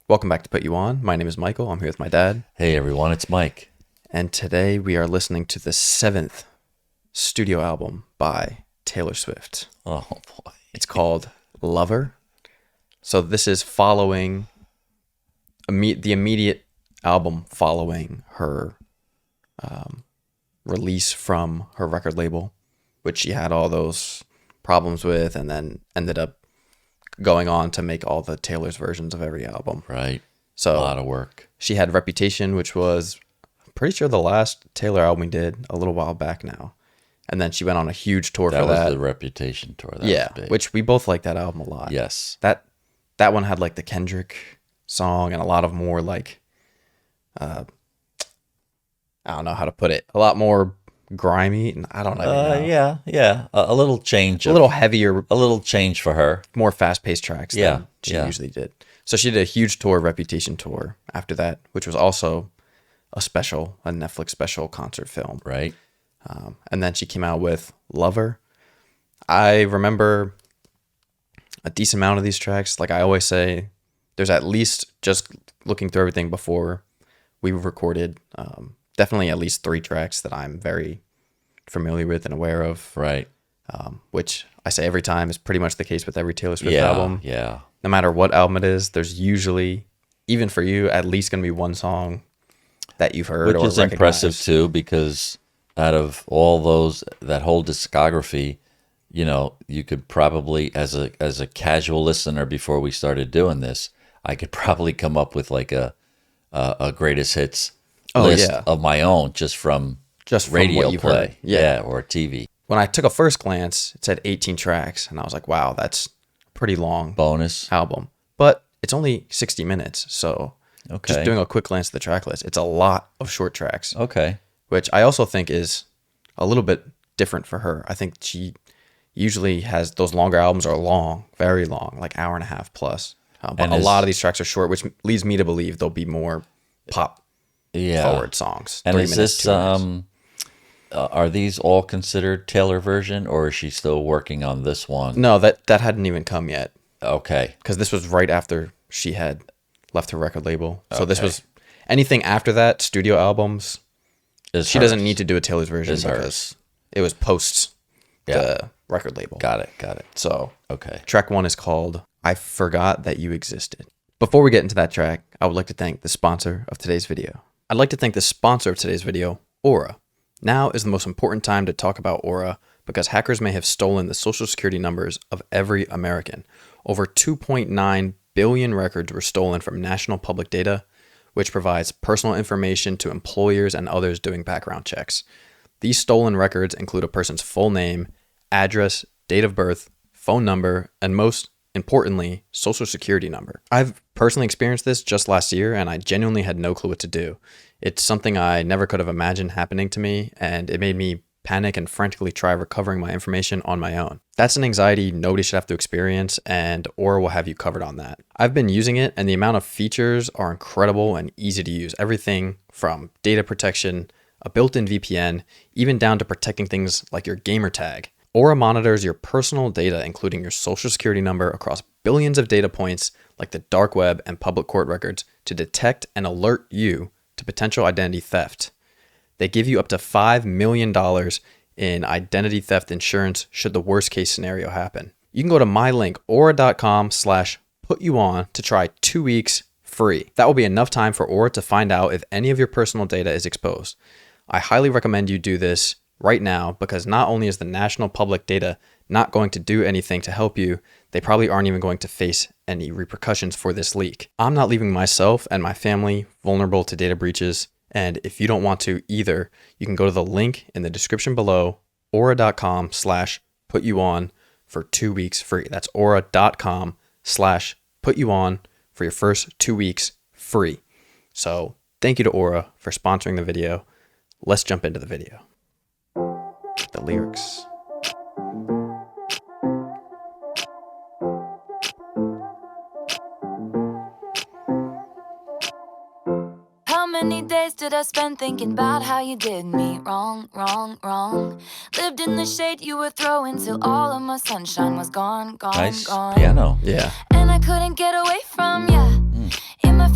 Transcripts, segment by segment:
Welcome back to Put You On. My name is Michael. I'm here with my dad. Hey everyone, it's Mike. And today we are listening to the 7th studio album by Taylor Swift. Oh boy. It's called Lover. So this is following the immediate album following her release from her record label, which she had all those problems with, and then ended up going on to make all the Taylor's versions of every album. Right. So a lot of work. She had Reputation, which was, I'm pretty sure, the last Taylor album we did a little while back now. And then she went on a huge tour for that. That was the Reputation tour. That was big. Which we both liked that album a lot. Yes. That one had like the Kendrick song and a lot of more like, I don't know how to put it, a lot more grimy, and I don't know. Yeah. A little change. A little heavier. A little change for her. More fast-paced tracks than she usually did. So she did a huge tour, Reputation tour, after that, which was also a Netflix special concert film. Right. And then she came out with Lover. I remember a decent amount of these tracks. Like I always say, there's at least, just looking through everything before we recorded, definitely at least 3 tracks that I'm very familiar with and aware of. Right. Which I say every time is pretty much the case with every Taylor Swift album. Yeah. No matter what album it is, there's usually, even for you, at least going to be one song that you've heard or Which is impressive too, because out of all those, that whole discography, you know, you could probably, as a casual listener before we started doing this, I could probably come up with like a greatest hits list of my own just from radio what you've play, heard. Yeah, or TV. When I took a first glance, it said 18 tracks, and I was like, wow, that's a pretty long bonus album. But it's only 60 minutes, so just doing a quick glance at the track list, it's a lot of short tracks. Okay. Which I also think is a little bit different for her. I think she usually has those longer albums are long, very long, like hour and a half plus. But a lot of these tracks are short, which leads me to believe they'll be more pop forward songs. And is this are these all considered Taylor version, or is she still working on this one? No, that hadn't even come yet. Okay. Because this was right after she had left her record label. So this was anything after that, studio albums. She doesn't need to do a Taylor's version because it was post the record label. Got it. So track 1 is called I Forgot That You Existed. Before we get into that track, I would like to thank the sponsor of today's video. I'd like to thank the sponsor of today's video, Aura. Now is the most important time to talk about Aura because hackers may have stolen the social security numbers of every American. Over 2.9 billion records were stolen from National Public Data, which provides personal information to employers and others doing background checks. These stolen records include a person's full name, address, date of birth, phone number, and most importantly, social security number. I've personally experienced this just last year, and I genuinely had no clue what to do. It's something I never could have imagined happening to me, and it made me panic and frantically try recovering my information on my own. That's an anxiety nobody should have to experience, and Aura will have you covered on that. I've been using it, and the amount of features are incredible and easy to use. Everything from data protection, a built-in VPN, even down to protecting things like your gamer tag. Aura monitors your personal data, including your social security number, across billions of data points like the dark web and public court records to detect and alert you to potential identity theft. They give you up to $5 million in identity theft insurance should the worst case scenario happen. You can go to my link, aura.com/putyouon to try 2 weeks free. That will be enough time for Aura to find out if any of your personal data is exposed. I highly recommend you do this right now because not only is the National Public Data not going to do anything to help you, they probably aren't even going to face any repercussions for this leak. I'm not leaving myself and my family vulnerable to data breaches, and if you don't want to either, you can go to the link in the description below, aura.com/putyouon for 2 weeks free. That's aura.com/putyouon for your first 2 weeks free. So thank you to Aura for sponsoring the video. Let's jump into the video. The lyrics. How many days did I spend thinking about how you did me wrong? Lived in the shade you were throwing till all of my sunshine was gone. Nice piano. Yeah. And I couldn't get away from ya. In my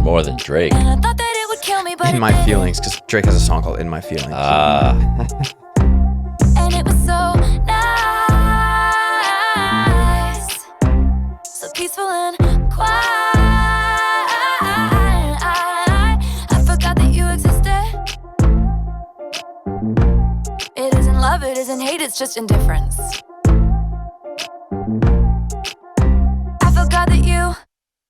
more than Drake. And I thought that it would kill me, but In it My didn't. Feelings, because Drake has a song called In My Feelings. And it was so nice, so peaceful and quiet. I forgot that you existed. It isn't love, it isn't hate, it's just indifference. I forgot that you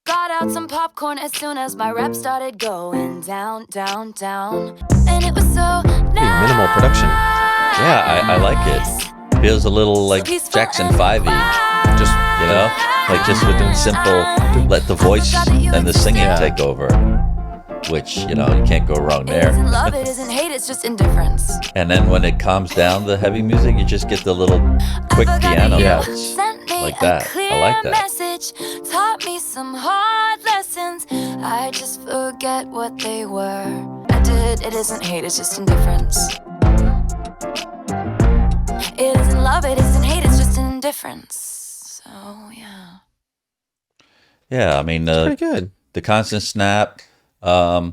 got out some popcorn as soon as my rep started going down, down, down. And it was so nice. Minimal production. Yeah, I like it. Feels a little like Jackson 5-y, Just, you know? Like just with the simple, let the voice and the singing take over. Which, you know, you can't go wrong It there. isn't love, it isn't hate, it's just indifference. And then when it calms down, the heavy music, you just get the little quick piano notes. Like that. I like that. Message taught me some hard lessons. I just forget what they were. I did, it isn't hate, it's just indifference. It isn't love, it isn't hate, it's just indifference. So, yeah. Yeah, I mean, pretty good. the constant snap. I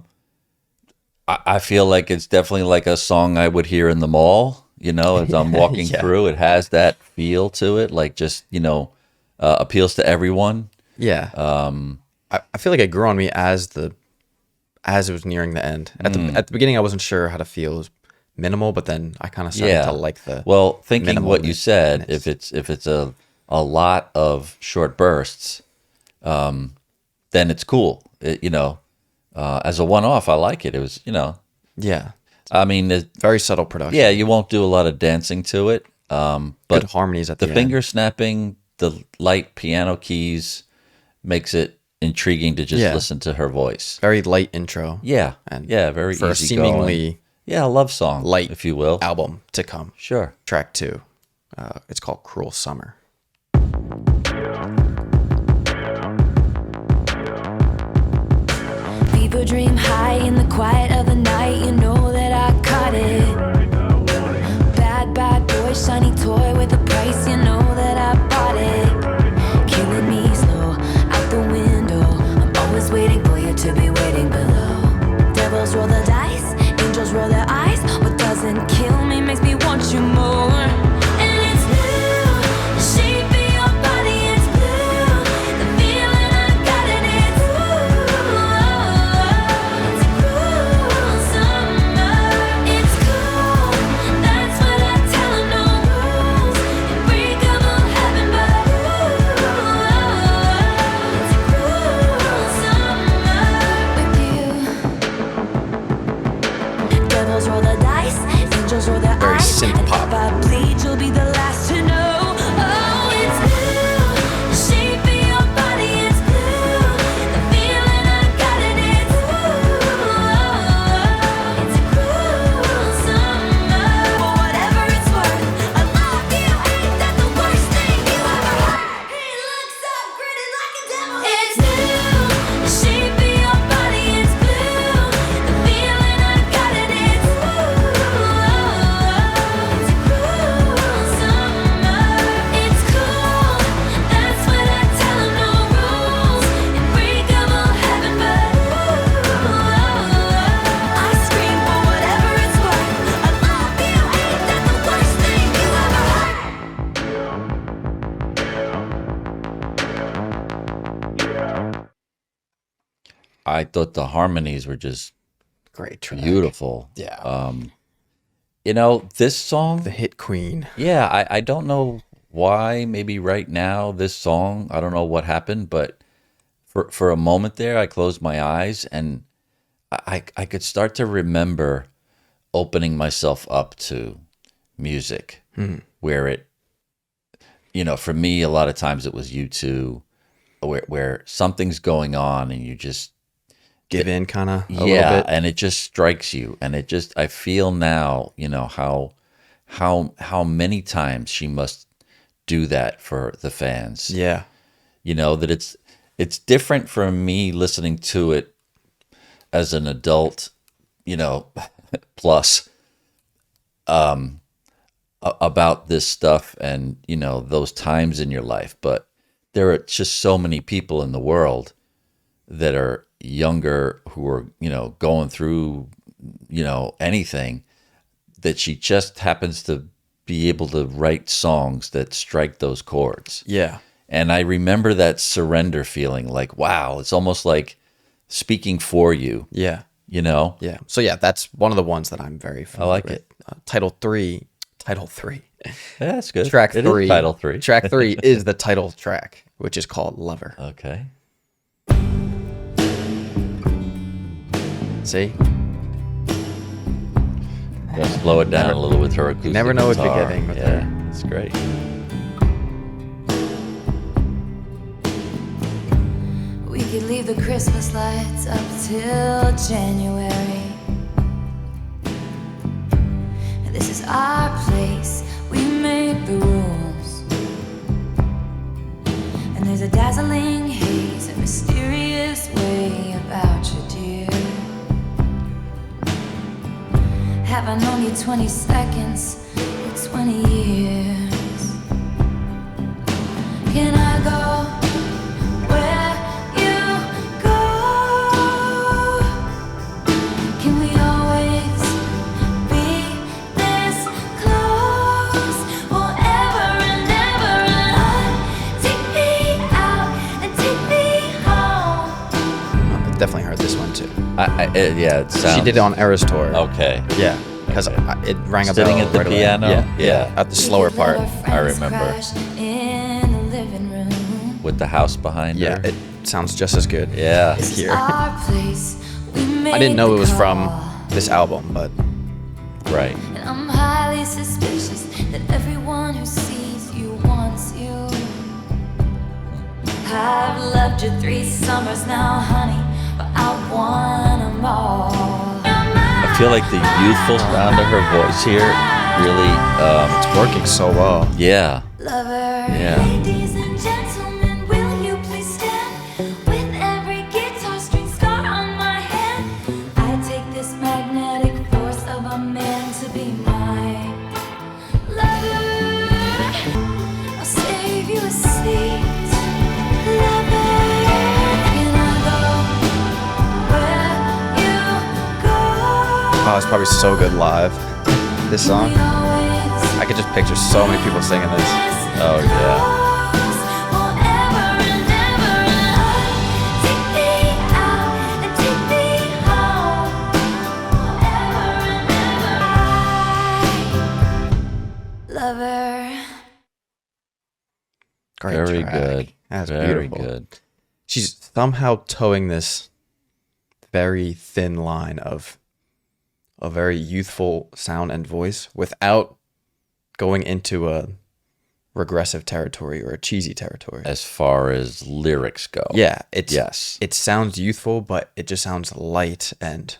feel like it's definitely like a song I would hear in the mall, you know, as I'm walking Yeah. through. It has that feel to it, like just, you know, appeals to everyone. Yeah. I feel like it grew on me as it was nearing the end. At the beginning, I wasn't sure how to feel. It was minimal, but then I kind of started to like the. Well, thinking what you minimalness. said, if it's a lot of short bursts, then it's cool. You know, as a one-off, I like it. It was, you know, Yeah. I mean, Very subtle production. yeah, you won't do a lot of dancing to it, Good but harmonies at the the end. finger snapping, the light piano keys makes it intriguing to just Yeah. listen to her voice. Very light intro. Yeah, And yeah, very for a easy seemingly yeah, a love song, light if you will. album to come. Sure. Track 2. It's called Cruel Summer. Fever dream high in the quiet of the night. You know that I caught it. Bad, bad boy, shiny toy with a price. You know that I bought it. Killing me slow out the window. I'm always waiting for you to be waiting below. Devils roll the dice, angels roll their eyes. What doesn't kill me makes me want you more. And it's blue, the shape of your body is blue. The feeling I got in it's it's a cruel summer. It's cool, that's what I tell 'em, no rules. Unbreakable heaven, but it's a cruel summer with you. Devils roll the dice, angels roll their Very eyes. synth And pop. if I bleed, you'll be the last to know. Oh, it's blue, the shape of your body is blue. The feeling I got in it's it's a cruel summer. For whatever it's worth, I love you. Ain't that the worst thing you ever heard? He looks up, grinning like a devil. It's blue, the shape of your body is blue. The feeling I got in it's a cruel summer. It's cool, that's what I tell 'em, no rules. Unbreakable heaven, but I scream for whatever it's worth. I love you, ain't that the worst thing you ever heard? I thought the harmonies were just Great track. beautiful. Yeah. You know, this song, The hit queen. yeah, I don't know why, maybe right now, this song, I don't know what happened, but for a moment there, I closed my eyes and I could start to remember opening myself up to music where it, you know, for me, a lot of times it was U2, where something's going on and you just, Give in kind of a little yeah, bit. and it just strikes you, and it just, I feel now, you know, how many times she must do that for the fans. Yeah. You know, that it's different for me listening to it as an adult, you know, plus about this stuff and, you know, those times in your life, but there are just so many people in the world that are younger who are, going through, anything, that she just happens to be able to write songs that strike those chords. Yeah. And I remember that surrender feeling, like, wow, it's almost like speaking for you. Yeah. Yeah. So yeah, that's one of the ones that I'm very familiar like with. it. Title 3. Yeah, that's good. Track It 3. is title 3. Track 3 is the title track, which is called Lover. Okay. See? Gotta slow it down a little with her acoustic never know what you're guitar. getting with yeah, her. It's great. We could leave the Christmas lights up till January. This is our place, we make the rules. And there's a dazzling haze, a mysterious way about you, dear. Have I known you 20 seconds or 20 years? Can I go where you go? Can we always be this close forever and ever? And take me out and take me home. I've definitely heard this one too. It sounds... She did it on Era's tour. Okay. Yeah, because it rang a bell. Sitting at the right away. piano? Yeah. At the slower part. I remember. In the living room. With the house behind Yeah, her. it sounds just as good. Yeah. This is Here. our place. We I didn't know it was from call. this album, but Right. And I'm highly suspicious that everyone who sees you wants you. I've loved you 3 summers now, honey, but I want them all. I feel like the youthful sound of her voice here really, it's working so well. yeah. Lover, Yeah. ladies and gentlemen, will you please stand? With every guitar string scar on my hand, I take this magnetic force of a man to be my lover. I'll save you a seat, lover. Can I go where you go? Oh, it's probably so good live. This song. We always I could just picture so many people singing this. Oh, yeah. forever and ever. Take me out and take me home. Forever and ever. Lover. Great Very track. good. That's Very beautiful. good. She's somehow towing this very thin line of a very youthful sound and voice without going into a regressive territory or a cheesy territory. As far as lyrics go. Yeah, it's Yes. it sounds youthful, but it just sounds light and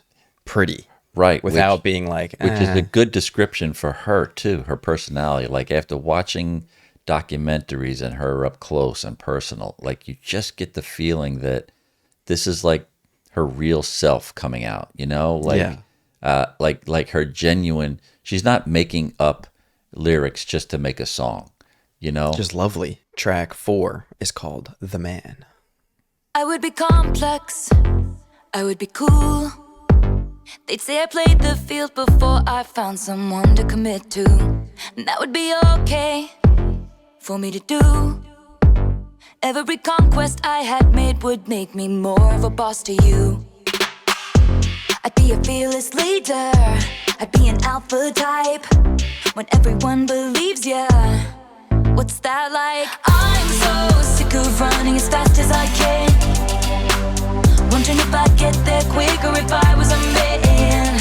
pretty Right. without being like Which is a good description for her too, her personality. Like after watching documentaries and her up close and personal, like you just get the feeling that this is like her real self coming out, like Yeah. like her genuine. She's not making up lyrics just to make a song, just lovely. Track 4 is called The Man. I would be complex, I would be cool. They'd say I played the field before I found someone to commit to. And that would be okay for me to do. Every conquest I had made would make me more of a boss to you. I'd be a fearless leader, I'd be an alpha type. When everyone believes ya, what's that like? I'm so sick of running as fast as I can, wondering if I'd get there quicker if I was a man.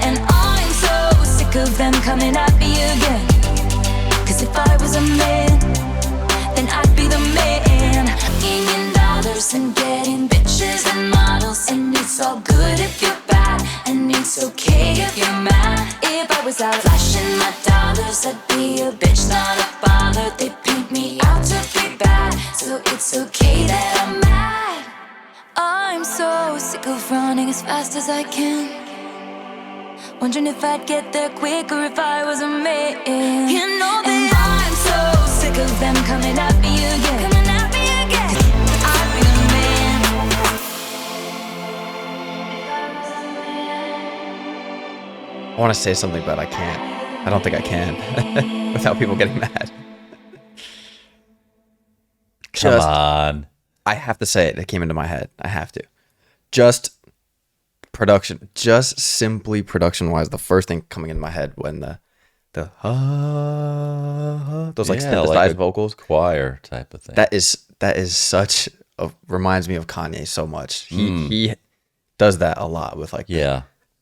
And I'm so sick of them coming at me again, 'cause if I was a man, then I'd be the man. Making dollars and getting bitches and models, and it's all good if you're bad, and it's okay if you're mad. If I was out flashing my dollars, I'd be a bitch, not a bother. They paint me out to be bad, so it's okay that I'm mad. I'm so sick of running as fast as I can, wondering if I'd get there quicker if I was a man. You know that and I'm so sick of them coming at me again. I'd be the man. I want to say something, but I can't. I don't think I can without people getting mad. Come on. I have to say it. It came into my head. I have to. Just production. Just simply production-wise, the first thing coming into my head when those like synthesized like a vocals. Choir type of thing. That is such a, reminds me of Kanye so much. He does that a lot with like,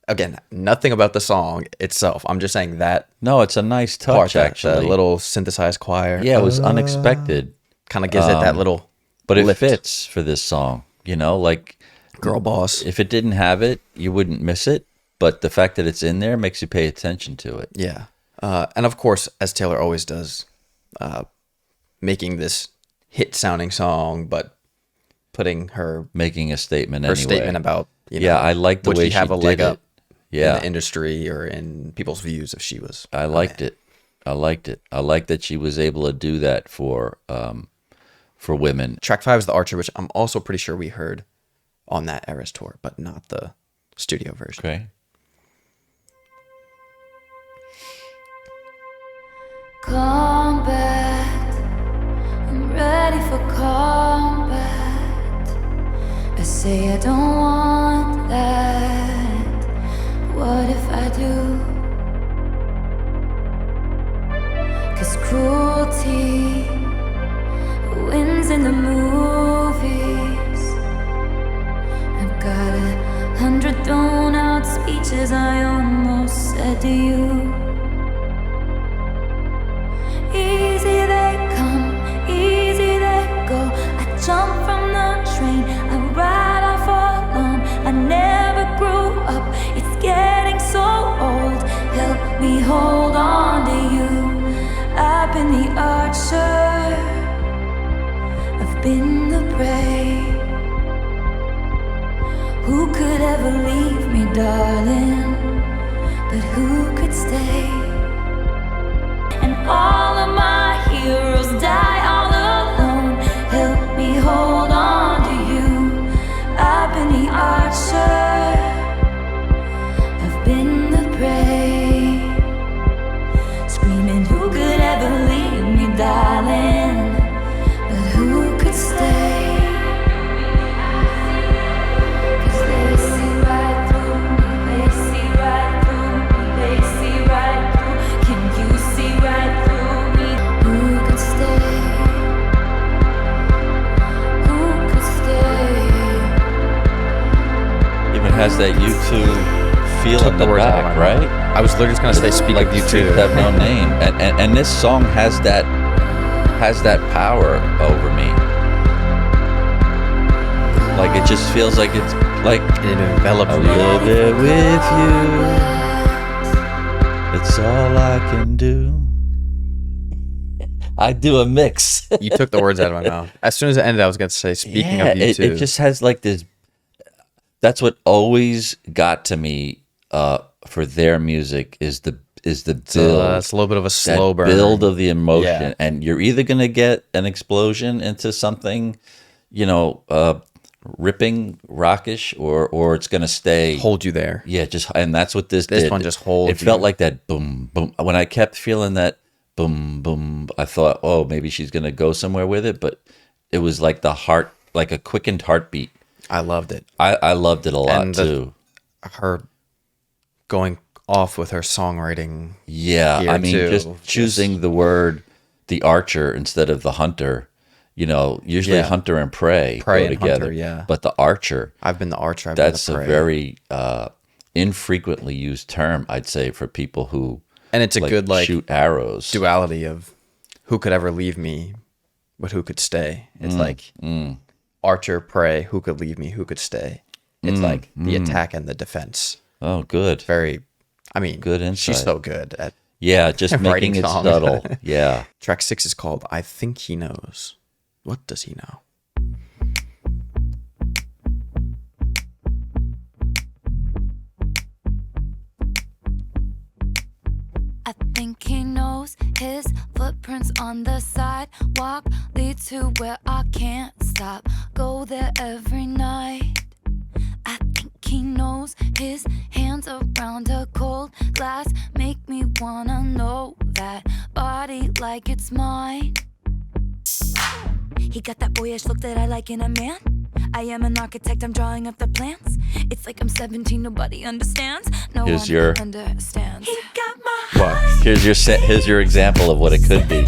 again, nothing about the song itself. I'm just saying that. No, it's a nice touch, actually. That little synthesized choir. Yeah, it was unexpected. Kind of gives it that little But lift. it fits for this song, you know, like Girl Boss. If it didn't have it, you wouldn't miss it. But the fact that it's in there makes you pay attention to it. Yeah. And of course, as Taylor always does, making this hit-sounding song, but making a statement her anyway. statement about, I like the way she have a did leg it. up Yeah. in the industry or in people's views if she was. I liked it. I liked that she was able to do that for women. Track 5 is The Archer, which I'm also pretty sure we heard on that Eras tour, but not the studio version. Okay. Combat, I'm ready for combat. I say I don't want that. What if I do? 'Cause cruelty wins in the movies. I've got 100 thrown out speeches I almost said to you. Easy they come, easy they go. I jump from the train, I ride off alone. I never grew up, it's getting so old. Help me hold on to you. I've been the archer, I've been the prey. Who could ever leave me, darling? But who could stay? And all of my heroes die all alone. Help me hold on to you. I've been the archer, I've been the prey. Screaming, who could ever leave me, darling? But who could stay? 'Cause they see right through me, they see right through me, they see right through. Can you see right through me? Who could stay? Who could stay? Even has that U2 feel Took in the the words out of back, my mouth. right? I was literally just going to say, speak Like of you Street too. Have No Name. And this song has that power over me. Like it just feels like it's like It enveloped I'll me. live there with you. It's all I can do. I do a mix. You took the words out of my mouth. As soon as it ended, I was going to say, speaking of you too. It just has like this. That's what always got to me for their music is the build. So, it's a little bit of a slow that burn. build of the emotion, Yeah. and you're either gonna get an explosion into something, ripping, rockish, or it's gonna stay. Hold you there. Yeah, and that's what this did. one just holds It felt you. like that boom, boom. When I kept feeling that boom, boom, I thought, oh, maybe she's gonna go somewhere with it, but it was like the heart, like a quickened heartbeat. I loved it. I loved it a lot And too. Her going off with her songwriting. Yeah, here, I mean, too. just choosing the word the archer instead of the hunter. Usually Yeah. hunter and prey Prey go and together. hunter, yeah. But the archer, I've been the archer. I've that's been a the prey. very infrequently used term, I'd say, for people who And it's a good like shoot arrows. duality of who could ever leave me, but who could stay. It's like archer, prey, who could leave me, who could stay. It's like the attack and the defense. Oh, good. Good insight. She's so good at Just writing making it songs. subtle. Yeah. track 6 is called I Think He Knows. What does he know? I think he knows his footprints on the sidewalk lead to where I can't stop. Go there every night. I think he knows. His hands around a cold glass make me wanna know that body like it's mine. He got that boyish look that I like in a man. I am an architect, I'm drawing up the plans. It's like I'm 17, nobody understands. No Here's one understands. He got my What? Here's your example of what it could be.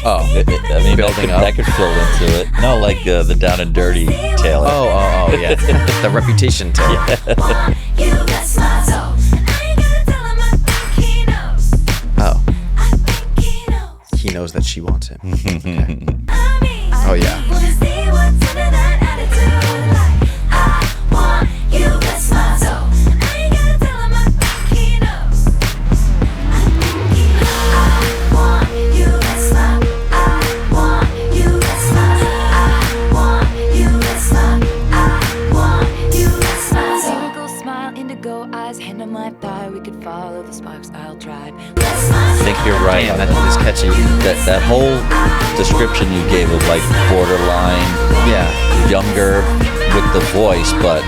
Oh, I mean, Building up? that could fill into it. No, like the Down and Dirty Taylor. oh, yeah. The Reputation tale. You got smart, so I ain't gotta tell him I think he knows. Oh, I think he knows. he knows that she wants him. Oh yeah. Wanna see what's under that attitude. Like, I want you to smile, so I ain't gotta tell him I think he knows. I think he knows. I want you to smile. I want you to smile. I want you to smile. I want you to smile. Circle, smile, indigo eyes, hand on my thigh. We could follow the sparks. I'll drive. I think you're right. Damn, that is catchy. That whole description you gave of like borderline, Yeah. younger with the voice, but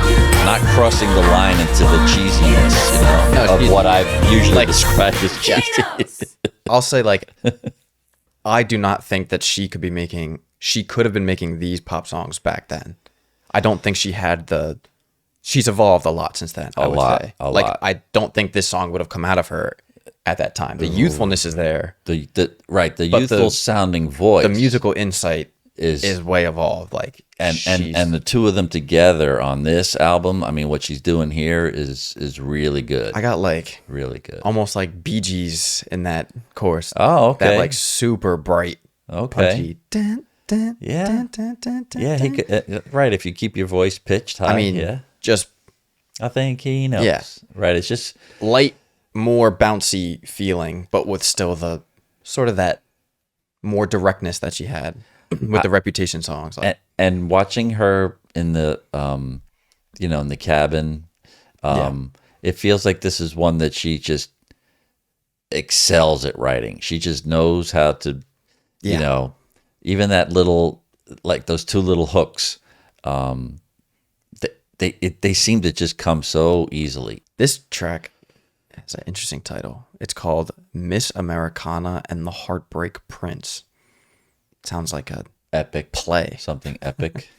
not crossing the line into the cheesiness, No, of you- what I've usually like- described as cheesy. I'll say, like, I do not think that she could have been making these pop songs back then. I don't think she's evolved a lot since then, I would say. A Like, lot. I don't think this song would have come out of her at that time. The youthfulness is there. The But youthful sounding voice, The musical insight is way evolved. Like, and she's- the two of them together on this album. I mean, what she's doing here is really good. I got like Really good. almost like Bee Gees in that chorus. Oh, okay. That like super bright, Okay. punchy. Dun, dun, Yeah. dun, dun, dun, dun, Yeah, he dun. could, right. If you keep your voice pitched high, I mean, yeah, just I think he knows. Yeah. Right. It's just light, more bouncy feeling, but with still the sort of that more directness that she had with the Reputation songs. Like, and watching her in the in the cabin, it feels like this is one that she just excels at writing. She just knows how to, Yeah. even that little, like those two little hooks, they seem to just come so easily. this track has an interesting title. It's called Miss Americana and the Heartbreak Prince. Sounds like a Epic play. something epic.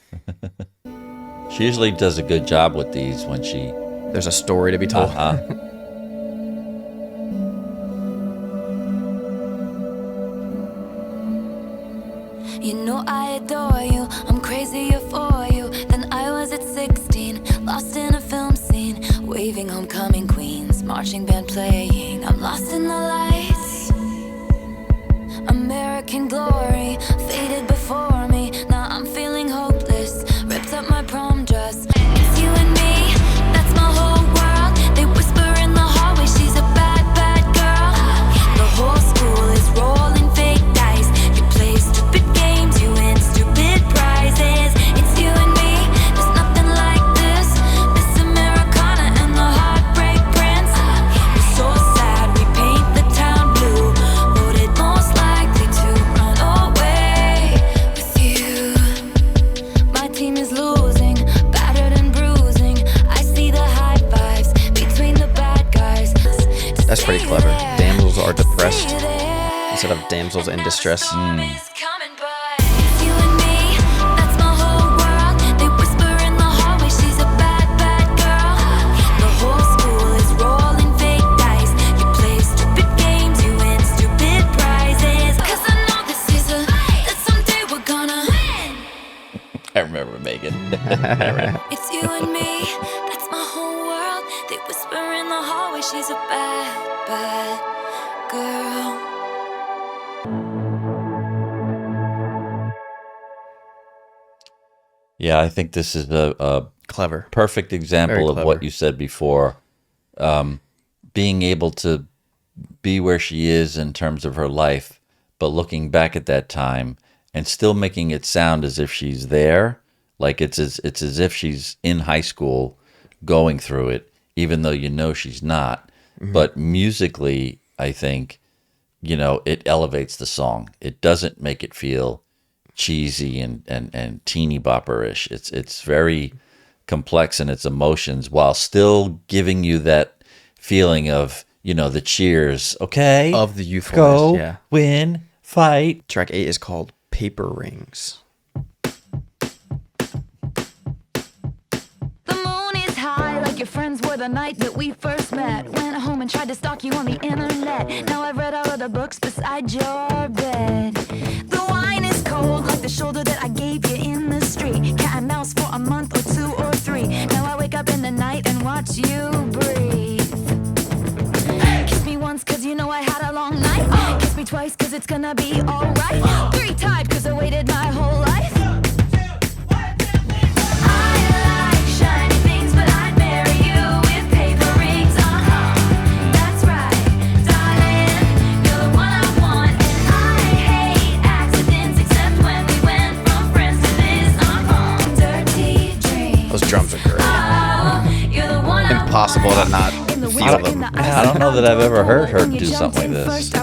She usually does a good job with these when she. There's a story to be told. You know I adore you, I'm crazier for you than I was at 16. Lost in a film scene, waving homecoming queens, marching band playing. I'm lost in the lights. American glory faded before me. Now I'm feeling hopeless. Ripped up my prom dress. It's you and me, that's my whole world. They whisper in the hallway, she's a bad, bad girl. The whole school is rolling fake dice. You play stupid games, you win stupid prizes. It's you and me, there's nothing like this. Miss Americana and the Heartbreak Prince. We're so sad, we paint the town blue. Voted most likely to run away with you. My team is losing, battered and bruising. I see the high fives between the bad guys. That's pretty clever. Damsels are depressed instead of damsels in distress. It's you and me, that's my whole world. They whisper in the hallway, she's a bad, bad girl. The whole school is rolling fake dice. You play stupid games, you win stupid prizes. 'Cause I know this is that someday we're gonna win. I remember Meagan. It's you and me, that's my whole world. They whisper in the hallway, she's a bad, bad girl. Yeah, I think this is a Clever. perfect example Very of clever. what you said before. Being able to be where she is in terms of her life, but looking back at that time and still making it sound as if she's there, like it's as if she's in high school going through it, even though you know she's not. But musically, I think, it elevates the song. It doesn't make it feel cheesy and teeny bopperish. It's very complex in its emotions while still giving you that feeling of, you know, the cheers. Okay. Of the youthfulness. Go, Yeah. win, fight. Track 8 is called Paper Rings. Your friends were the night that we first met. Went home and tried to stalk you on the internet. Now I've read all of the books beside your bed. The wine is cold like the shoulder that I gave you in the street. Cat and mouse for a month or 2 or 3. Now I wake up in the night and watch you breathe. Kiss me once cause you know I had a long night. Kiss me twice cause it's gonna be alright. 3 times cause I waited my whole life. Drums are great. Impossible to not feel them. I don't know that I've ever heard her do something like this.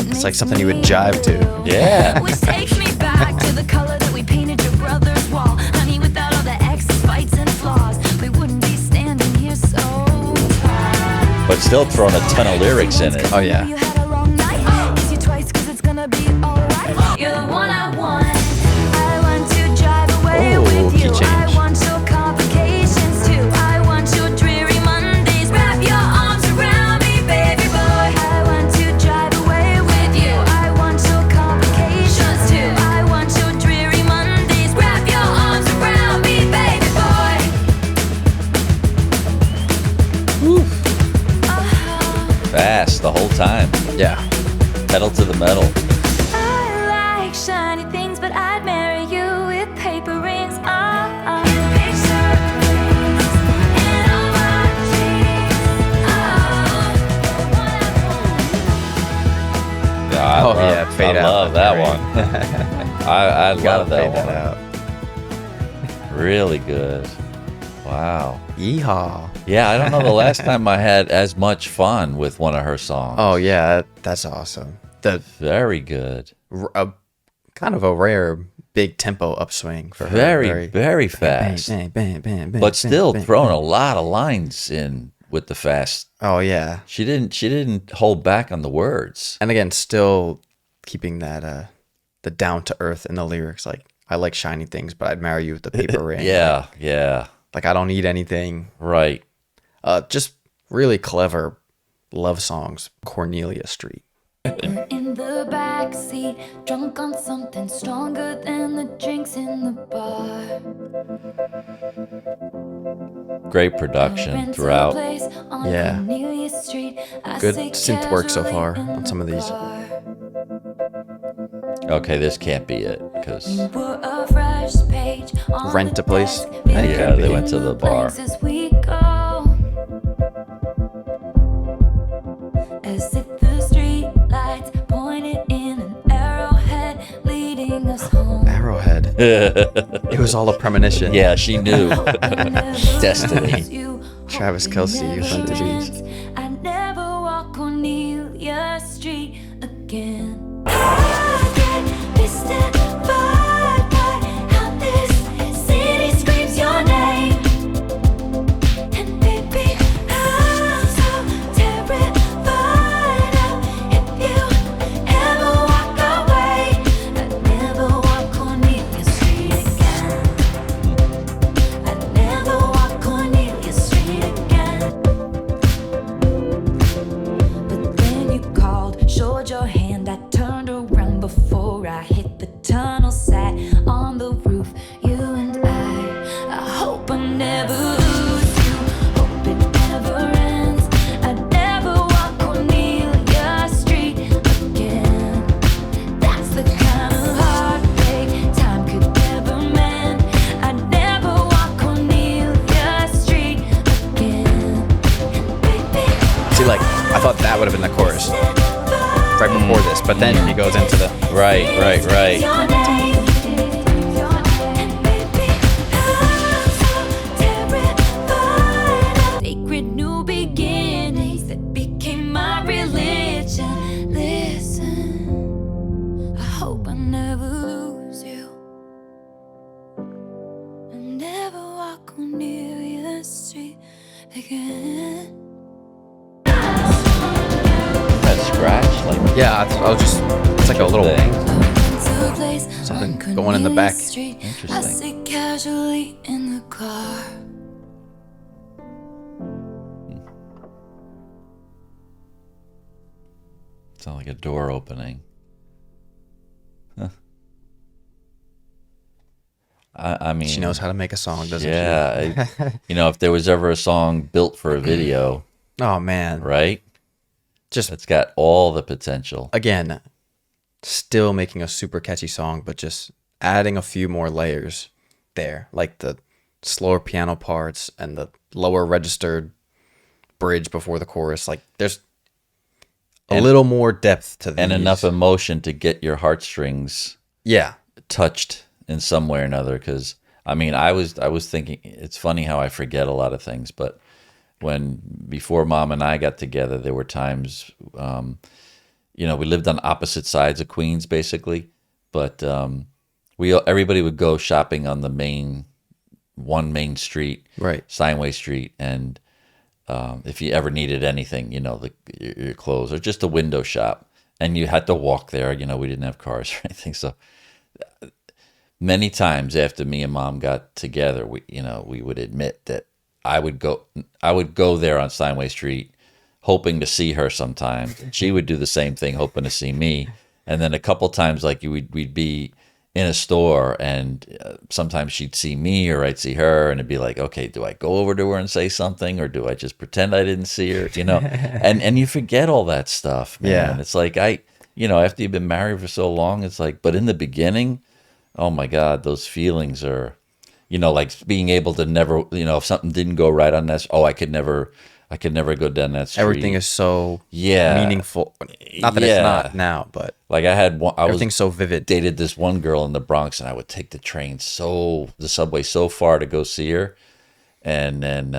It's like something you would jive to. Yeah. Which takes me back to the color that we painted your brother's wall. Honey, without all the exes, fights, and flaws, we wouldn't be standing here so tall. But still throwing a ton of lyrics in it. Oh, yeah. You had a long night. Kiss you twice 'cause it's gonna be alright. You're the one I want. I want to drive away Oh, with key you. change. I want your complications too. I want your dreary Mondays. Wrap your arms around me, baby boy. I want to drive away with you. I want your complications too. I want your dreary Mondays. Wrap your arms around me, baby boy. Fast the whole time. Yeah. Pedal to the metal. I like shiny things, but I'd marry you with paper rings. Yeah, Oh, yeah, fade I out. love that Right. one. I Gotta love that fade one. that out. Really good. Wow. Yeehaw. Yeah, I don't know the last time I had as much fun with one of her songs. Oh, yeah. That's awesome. The Very good. kind of a rare big tempo upswing for her. Very fast. Bang, bang, bang, bang, But still bang, bang, throwing bang. a lot of lines in with the fast. Oh, yeah. She didn't hold back on the words. And again, still keeping that the down to earth in the lyrics. Like, I like shiny things, but I'd marry you with the paper ring. Yeah, yeah. Like, I don't need anything. Right. Just really clever love songs. Cornelia Street. In the backseat, drunk on something stronger than the drinks in the bar. Great production throughout. Yeah. Good synth work so far on some of these. Okay, this can't be it because Rent a place. yeah, they went to the bar. As if the street lights pointed in an arrowhead leading us home. Arrowhead. It was all a premonition. Yeah, she knew. Destiny. Travis Kelce, you sent to these. I never walk Cornelia Street again. I get mystified by how this city screams your name. And baby, I'm so terrified of if you ever walk away. I'd never walk Cornelia Street again. I'd never walk Cornelia Street again. But then you called, showed your hand. I turned around before I hit the tunnel, sat on the roof. You and I hope I never lose you. Hope it never ends. I'd never walk Cornelia Street again. That's the kind of heartbreak time could never mend. I'd never walk Cornelia Street again. And baby, See, like, I thought that would have been the chorus right before this, but then he goes into the. Right. your name. And baby, I'm so terrified of sacred new beginnings that became my religion. Listen, I hope I never lose you. I near the street again. That scratch, like Yeah, I was just. It's like a little thing. something going in the back. I Interesting. sit casually in the car. Sound like a door opening. Huh. I mean, She knows how to make a song, doesn't yeah, if there was ever a song built for a video, she? Oh man, right? just It's got all the potential. again, still making a super catchy song, but just adding a few more layers there, like the slower piano parts and the lower registered bridge before the chorus. Like there's a little more depth to these. And enough emotion to get your heartstrings Yeah. touched in some way or another. Because I mean, I was thinking, it's funny how I forget a lot of things, but before Mom and I got together, there were times, we lived on opposite sides of Queens basically, but everybody would go shopping on the main street, Right. Steinway Street, and if you ever needed anything, your clothes or just a window shop, and you had to walk there, we didn't have cars or anything. So many times after me and Mom got together, we would admit that I would go there on Steinway Street hoping to see her sometime. She would do the same thing, hoping to see me. And then a couple times, like we'd be in a store, and sometimes she'd see me or I'd see her, and it'd be like, okay, do I go over to her and say something, or do I just pretend I didn't see her? And you forget all that stuff, man. Yeah. It's like after you've been married for so long, it's like, but in the beginning, oh my God, those feelings are, like being able to never, if something didn't go right on that, I could never go down that street. Everything is so Yeah. meaningful. Not that it's not now, but Like I was everything's so vivid. dated this one girl in the Bronx, and I would take the subway so far to go see her, and then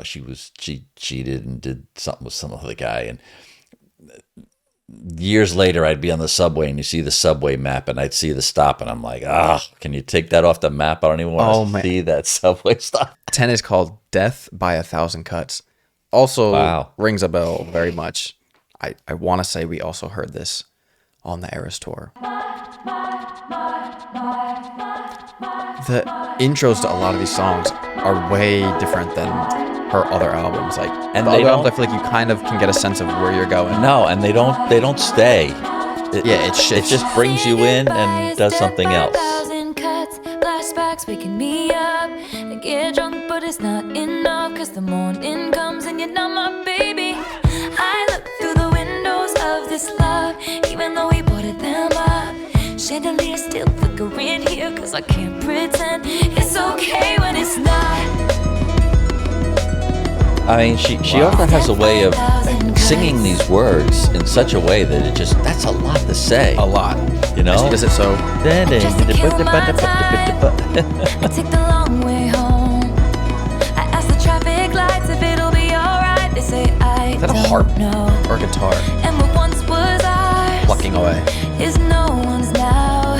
she cheated and did something with some other guy, and years later I'd be on the subway and you see the subway map and I'd see the stop and I'm like, can you take that off the map? I don't even want to see that subway stop. 10 is called Death by a Thousand Cuts. Also Wow. rings a bell very much. I want to say we also heard this on the Eras tour. The intros to a lot of these songs are way different than her other albums. Like, And the they other albums, I don't- feel like you kind of can get a sense of where you're going. No, and they don't stay. Yeah, It just brings you in and does something else. Flashbacks waking me up. I get drunk, but it's not enough. Cause the morning comes and you're not my baby. I look through the windows of this love, even though we boarded them up. Chandelier still flickering here, cause I can't pretend it's okay when it's not. I mean, she also has a way of singing these words in such a way that that's a lot to say. A lot. You know? And she does it so. Just to kill my time, I take the long way home. I ask the traffic lights if it'll be alright. They say I Is that a don't harp know. or a guitar? And what once was ours Plucking away. is no one's now.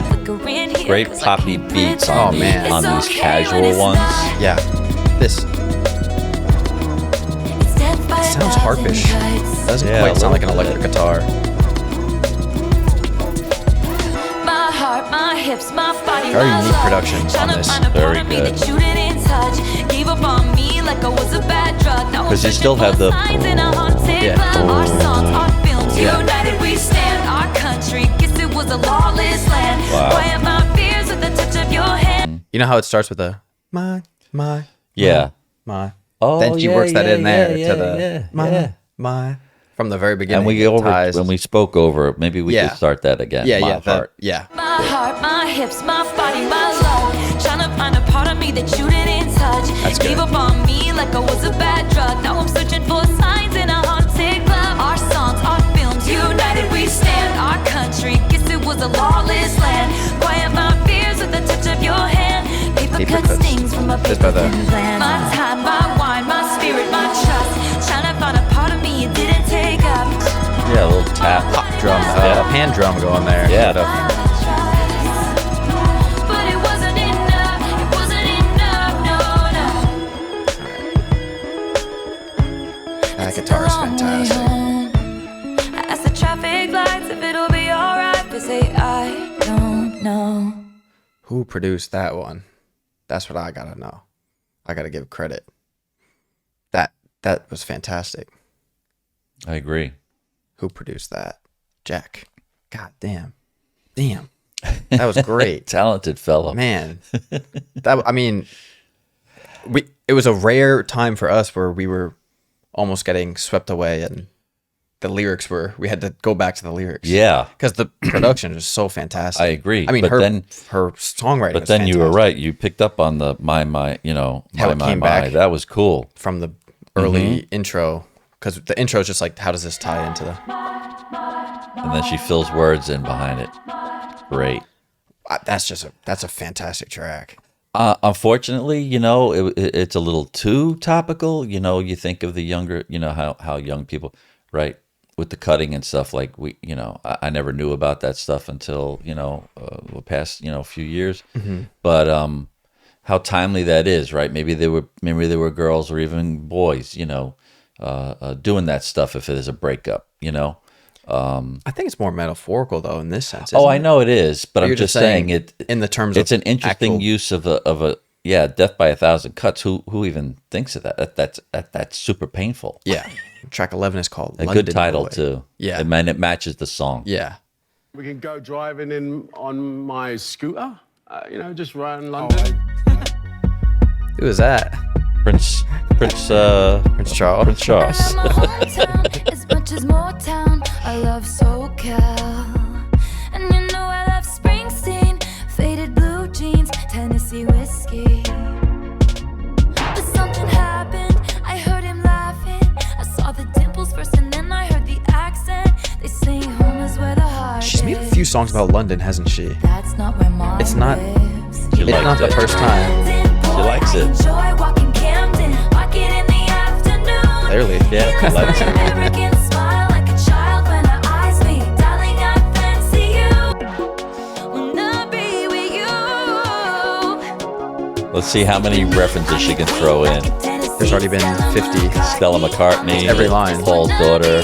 Flickering here Great 'cause I poppy can't beats pretend on these- it's on these okay casual when it's ones. not. Yeah. This It's death by a sounds thousand harpish. cuts. Doesn't Yeah, quite a sound like an little electric bit. guitar. My heart, my hips, my body, Very my unique love. production on Tryna this. find a part Very of me good. that you didn't touch. Gave up on me like I was a bad drug. Now I'm 'Cause you searching still have for the- signs in a haunted Yeah. club. Our songs, our films, Yeah. united we stand. Our country, guess it was a lawless land. Wow. Quiet my fears with the touch of your hand. You know how it starts with a my. Yeah. My. Oh, Then she yeah, works that yeah, in there yeah, to the yeah. my from the very beginning. And when we spoke over it, maybe we Yeah. could start that again. yeah, My yeah, heart. yeah. My heart, my hips, my body, my love. Tryna find a part of me that you didn't touch. That's good. Gave up on me like I was a bad drug. Now I'm searching for signs in a haunted club. Our songs, our films, united we stand. Our country, guess it was a lawless land. Quiet my fears with the touch of your hand. Paper Paper cut cuts. stings from a Just paper by the- thin plan. My time, my wine, my spirit, my trust. Tryna find a part of me you didn't take up. Yeah, a little tap. Pop drum, Yeah. hand drum going there. Yeah. But it wasn't enough, it wasn't enough. Who produced that one? That's what I gotta know. I gotta give credit. That was fantastic. I agree. Who produced that? Jack. God damn. That was great. Talented fellow. Man. It was a rare time for us where we were almost getting swept away, and we had to go back to the lyrics. Yeah. Because the production is so fantastic. I agree. I mean, but her then, songwriting But was then fantastic. you were right. You picked up on the my, How it came back. That was cool. From the early intro, because the intro is just like, how does this tie into the... And then she fills words in behind it. Great. That's a fantastic track. Unfortunately, it's a little too topical. You think of the younger, how young people, right, with the cutting and stuff. Like I never knew about that stuff until the past few years. Mm-hmm. But how timely that is, right? Maybe there were girls or even boys, doing that stuff if it is a breakup, I think it's more metaphorical though in this sense. I know it is, but I'm just saying it in the terms it's of an interesting use of a death by 1,000 cuts. Who even thinks of that? That's super painful. Yeah. Track 11 is called A London good title Boy. too. Yeah. It matches the song. Yeah. We can go driving in on my scooter, just around London. Who was that? Prince Charles. Prince Charles. I'm a hometown, as much as Motown. I love SoCal, and I love Springsteen, faded blue jeans, Tennessee whiskey. But something happened. I heard him laughing. I saw the dimples first, and then I heard the accent. They say home is where the heart She's made a is. few songs about London, hasn't she? That's not where mine It's not- lives. She It's likes not the it. first time. She likes it. Enjoy walking Camden, walking in the afternoon. Clearly. Yeah, she likes it. American smile like a child when her eyes meet. Darling, I fancy you. Wanna be with you. Let's see how many references she can throw in. There's already been 50. Stella McCartney, Every line. Paul's daughter.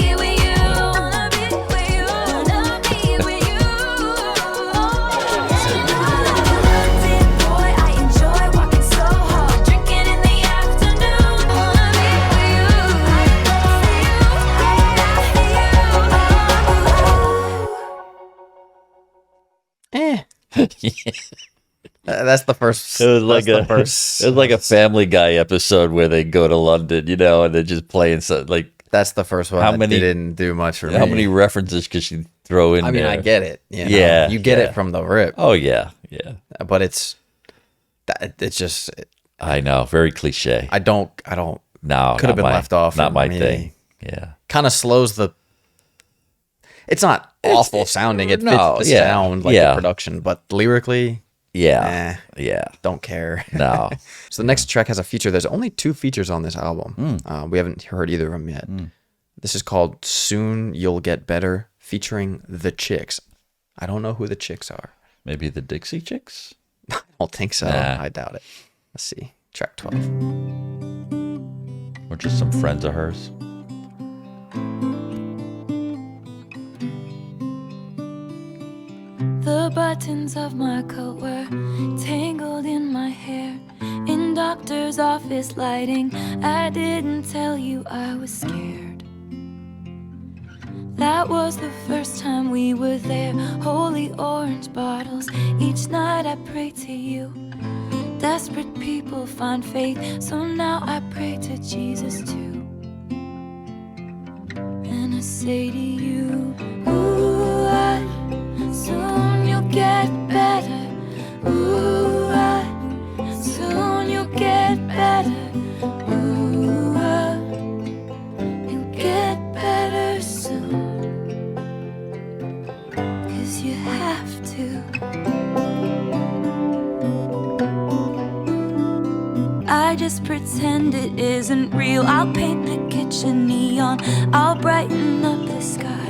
That's the first. It was like that's the first. it was like a Family Guy episode where they go to London, and they're just playing like. That's the first one. How that many- didn't do much for me? How many references could she throw in? I mean, there? I get it. Yeah, you get yeah. it from the rip, Oh yeah. but it's just. I know, very cliche. I don't. No, could have not been left off Not for my me. thing. Yeah. Kind of slows the. It's not awful sounding. It no, fits the yeah, sound, like yeah. the production, but lyrically, Yeah. Yeah. don't care. No. So the next track has a feature. There's only 2 features on this album. We haven't heard either of them yet. This is called "Soon You'll Get Better," featuring the Chicks. I don't know who the Chicks are. Maybe the Dixie Chicks? I don't think so. Nah. I doubt it. Let's see. Track 12. Or just some friends of hers? The buttons of my coat were tangled in my hair. In doctor's office lighting, I didn't tell you I was scared. That was the first time we were there. Holy orange bottles, each night I pray to you. Desperate people find faith, so now I pray to Jesus too. And I say to you, ooh, soon you'll get better. Ooh, soon you'll get better. Ooh, you'll get better soon. 'Cause you have to. I just pretend it isn't real. I'll paint the kitchen neon. I'll brighten up the sky.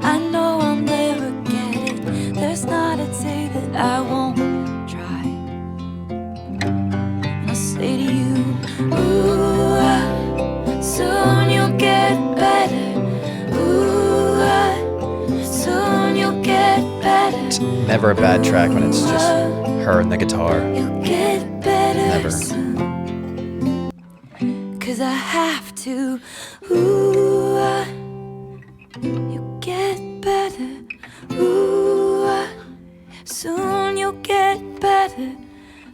I know I'll never get it. There's not a day that I won't try. And I'll say to you, ooh, soon you'll get better. Ooh, soon you'll get better. Never a bad track when it's just her and the guitar. You'll get better Never. soon. 'Cause I have to. Ooh, you get better. Ooh, soon you'll get better.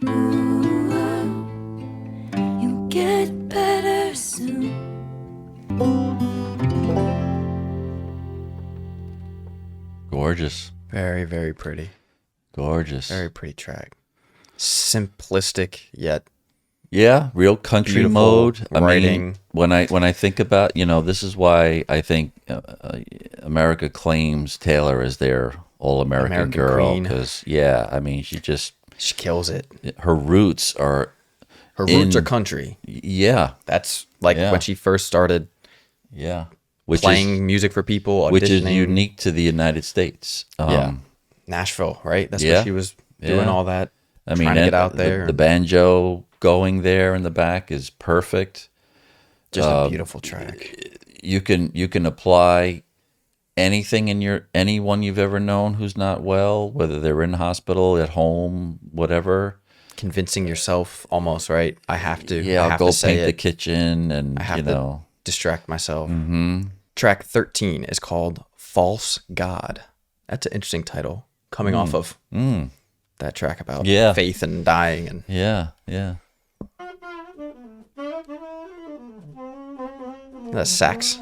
Ooh, you'll get better soon. Gorgeous. Very, very pretty. Gorgeous. Very pretty track. Simplistic yet Yeah, real country beautiful mode. I writing. mean, when I think about, this is why I think America claims Taylor as their all-American American girl. queen. Because, I mean, she kills it. her roots are, Her roots are country. yeah, That's like Yeah. when she first started playing music for people, auditioning. which is unique to the United States. Nashville, right? That's Yeah. where she was doing all that. I mean, trying to get out there. The banjo going there in the back is perfect. Just a beautiful track. You can apply anything in anyone you've ever known who's not well, whether they're in hospital, at home, whatever. Convincing yourself almost, right? I have to. Yeah, I I'll have go to say paint it. the kitchen, and I have to distract myself. Mm-hmm. Track 13 is called False God. That's an interesting title. Coming off of that track about faith and dying. And yeah. that sax.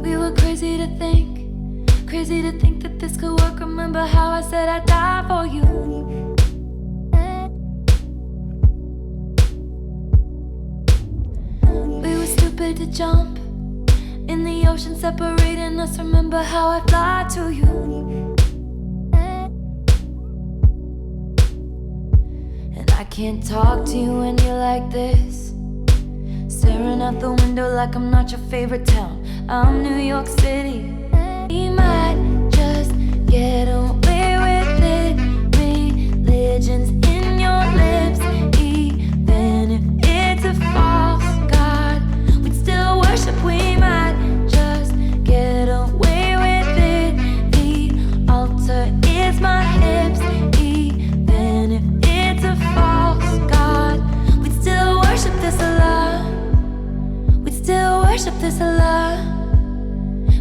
We were crazy to think that this could work. Remember how I said I'd die for you? We were stupid to jump in the ocean, separating us. Remember how I fly to you? And I can't talk to you when you're like this, staring out the window like I'm not your favorite town. I'm New York City. We might just get away with it. Religion's in your lips. Even if it's a false god, we'd still worship. We might just get away with it. The altar is my hips. Even if it's a false god, we'd still worship this Allah. We'd still worship this Allah.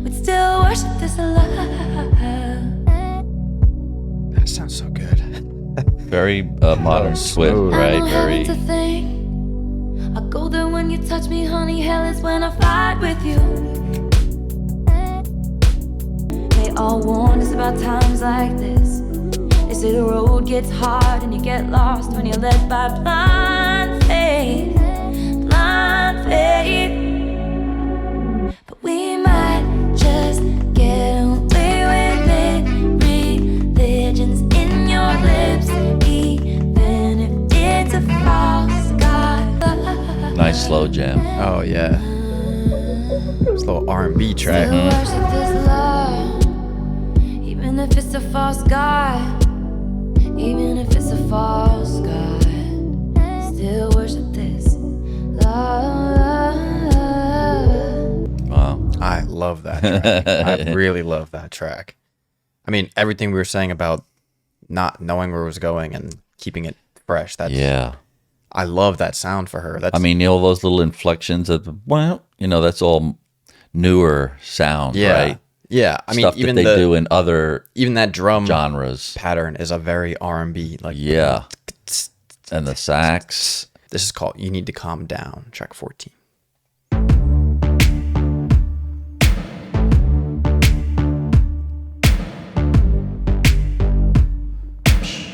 We'd still worship this Allah. That sounds so good. Very modern swift, smooth. right? I know Very. heaven's a thing. I go there when you touch me, honey. Hell is when I fight with you. They all warn us about times like this. They say the road gets hard and you get lost when you're led by blind faith. Blind faith. But we might just get away with it. Religion's in your lips. Even if it's a false god. Nice slow jam. Oh, yeah. It's a little R&B track. Still worship this love, even if it's a false god. Even if it's a false god, still worship this love. Wow. I love that track. I really love that track. I mean, everything we were saying about not knowing where it was going and keeping it fresh. That's, Yeah. I love that sound for her. That's, I mean, all those little inflections of, that's all newer sound, right? Yeah. I mean, Stuff even that they do in other even that drum genres. pattern is a very R&B. Like, Yeah. And the sax. This is called You Need to Calm Down, track 14.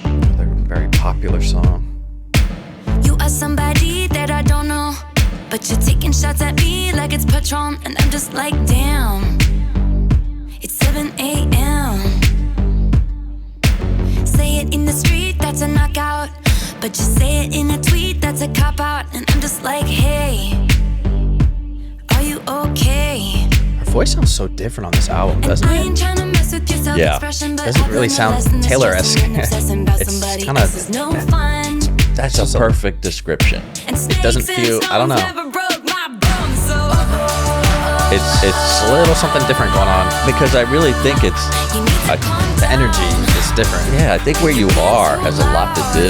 Another very popular song. You are somebody that I don't know, but you're taking shots at me like it's Patron, and I'm just like, damn. It's 7 a.m. Say it in the street, that's a knockout. But you say it in a tweet, that's a cop-out. And I'm just like, hey, are you okay? Her voice sounds so different on this album, doesn't I it? ain't tryna mess with your self-expression, but Doesn't I've really learned a sound lesson. Taylor-esque. Obsessing about It's somebody kinda- else is no fun. That's a perfect description. And doesn't snakes and feel- I don't know. stones never broke my bones, so It's a little something different going on. because I really think it's The energy is different. yeah. I think where you are has a lot to do.